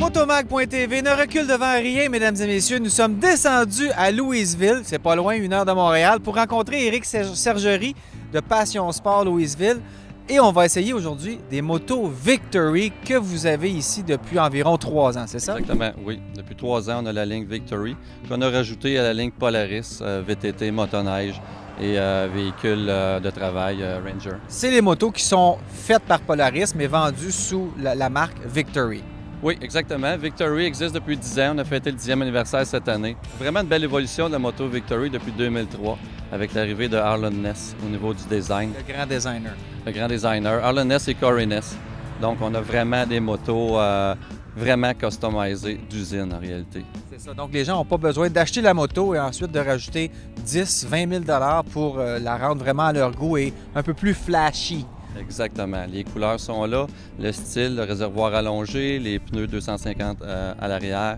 Motomag.tv ne recule devant rien, mesdames et messieurs. Nous sommes descendus à Louisville, c'est pas loin, 1 heure de Montréal, pour rencontrer Éric Sergerie de Passion Sport Louisville. Et on va essayer aujourd'hui des motos Victory que vous avez ici depuis environ 3 ans, c'est ça? Exactement, oui. Depuis 3 ans, on a la ligne Victory qu'on a rajoutée à la ligne Polaris, VTT, motoneige et véhicules de travail Ranger. C'est les motos qui sont faites par Polaris, mais vendues sous la marque Victory. Oui, exactement. Victory existe depuis 10 ans. On a fêté le 10e anniversaire cette année. Vraiment une belle évolution de la moto Victory depuis 2003 avec l'arrivée de Arlen Ness au niveau du design. Le grand designer. Le grand designer. Arlen Ness et Corey Ness. Donc, on a vraiment des motos vraiment customisées d'usine en réalité. C'est ça. Donc, les gens n'ont pas besoin d'acheter la moto et ensuite de rajouter 10 000 $20 000 pour la rendre vraiment à leur goût et un peu plus flashy. Exactement. Les couleurs sont là, le style, le réservoir allongé, les pneus 250 à l'arrière.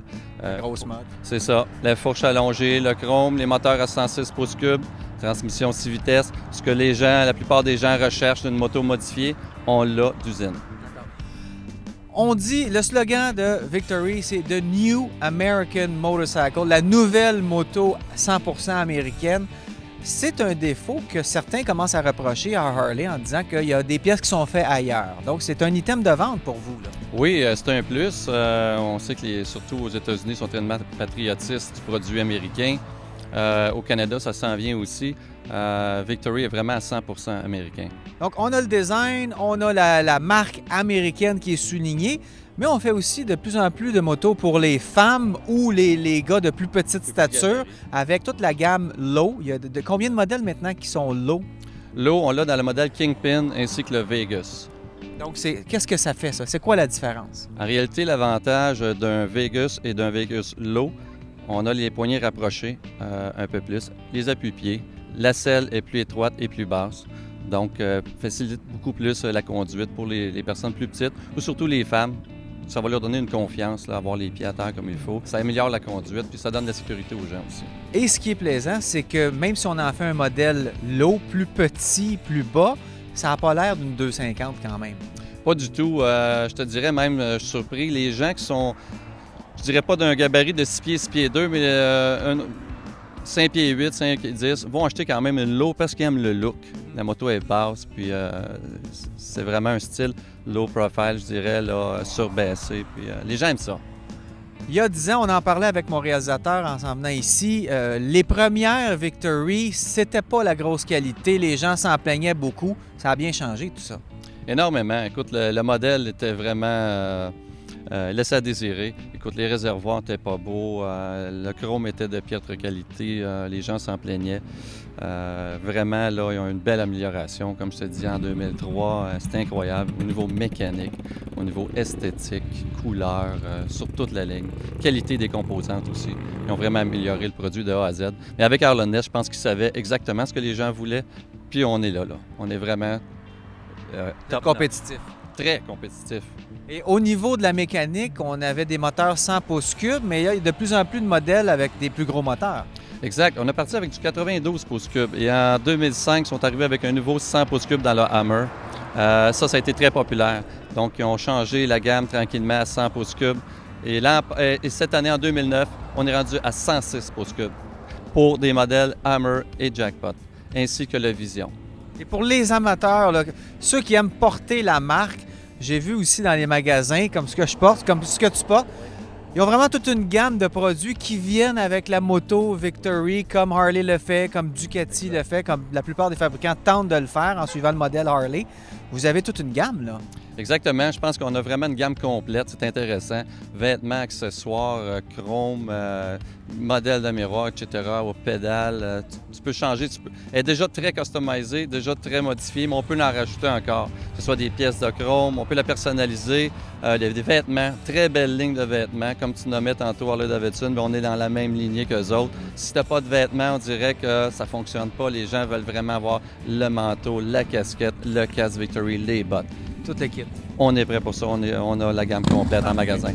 Grosse mode. C'est ça. La fourche allongée, le chrome, les moteurs à 106 pouces cubes, transmission 6 vitesses. Ce que la plupart des gens recherchent d'une moto modifiée, on l'a d'usine. On dit, le slogan de Victory, c'est « The New American Motorcycle », la nouvelle moto 100% américaine. C'est un défaut que certains commencent à reprocher à Harley en disant qu'il y a des pièces qui sont faites ailleurs. Donc, c'est un item de vente pour vous, là. Oui, c'est un plus. On sait que, surtout aux États-Unis, ils sont très patriotistes du produit américain. Au Canada, ça s'en vient aussi. Victory est vraiment à 100% américain. Donc, on a le design, on a la marque américaine qui est soulignée, mais on fait aussi de plus en plus de motos pour les femmes ou les gars de plus petite stature avec toute la gamme low. Il y a combien de modèles maintenant qui sont low? Low, on l'a dans le modèle Kingpin ainsi que le Vegas. Donc, qu'est-ce que ça fait, ça? C'est quoi la différence? En réalité, l'avantage d'un Vegas et d'un Vegas low, on a les poignées rapprochées un peu plus, les appuis-pieds, la selle est plus étroite et plus basse. Donc, facilite beaucoup plus la conduite pour les personnes plus petites ou surtout les femmes. Ça va leur donner une confiance, là, avoir les pieds à terre comme il faut. Ça améliore la conduite, puis ça donne de la sécurité aux gens aussi. Et ce qui est plaisant, c'est que même si on en fait un modèle low, plus petit, plus bas, ça n'a pas l'air d'une 250 quand même. Pas du tout. Je te dirais même, je suis surpris, les gens qui sont, je dirais pas d'un gabarit de 6 pieds, 6 pieds 2, mais 5 pieds 8, 5 pieds 10, vont acheter quand même une low parce qu'ils aiment le look. La moto est basse, puis c'est vraiment un style low profile, je dirais, là, surbaissé. Puis les gens aiment ça. Il y a 10 ans, on en parlait avec mon réalisateur en s'en venant ici. Les premières Victory, c'était pas la grosse qualité. Les gens s'en plaignaient beaucoup. Ça a bien changé, tout ça. Énormément. Écoute, le modèle était vraiment laissé à désirer. Écoute, les réservoirs n'étaient pas beaux. Le chrome était de piètre qualité. Les gens s'en plaignaient. Vraiment, là, ils ont une belle amélioration. Comme je te dis, en 2003, c'était incroyable. Au niveau mécanique, au niveau esthétique, couleur, sur toute la ligne. Qualité des composantes aussi. Ils ont vraiment amélioré le produit de A à Z. Mais avec Arlen Ness, je pense qu'ils savaient exactement ce que les gens voulaient. Puis on est là. On est vraiment top compétitif. Très compétitif. Et au niveau de la mécanique, on avait des moteurs 100 pouces cubes, mais il y a de plus en plus de modèles avec des plus gros moteurs. Exact. On a parti avec du 92 pouces cubes et en 2005, ils sont arrivés avec un nouveau 100 pouces cubes dans leur Hammer. Ça a été très populaire. Donc, ils ont changé la gamme tranquillement à 100 pouces cubes. Et cette année, en 2009, on est rendu à 106 pouces cubes pour des modèles Hammer et Jackpot, ainsi que le Vision. Et pour les amateurs, là, ceux qui aiment porter la marque, j'ai vu aussi dans les magasins, comme ce que je porte, comme ce que tu portes, ils ont vraiment toute une gamme de produits qui viennent avec la moto Victory, comme Harley le fait, comme Ducati le fait, comme la plupart des fabricants tentent de le faire en suivant le modèle Harley. Vous avez toute une gamme, là. Exactement. Je pense qu'on a vraiment une gamme complète. C'est intéressant. Vêtements, accessoires, chrome, modèle de miroir, etc., aux pédales. Tu peux changer. Elle est déjà très customisée, déjà très modifiée, mais on peut en rajouter encore. Que ce soit des pièces de chrome, on peut la personnaliser. Des vêtements, très belle ligne de vêtements. Comme tu nommais tantôt Harley Davidson, on est dans la même lignée qu'eux autres. Si tu n'as pas de vêtements, on dirait que ça ne fonctionne pas. Les gens veulent vraiment avoir le manteau, la casquette, le casque Victory, les bottes. Toute l'équipe. On est prêt pour ça. On a la gamme complète en magasin.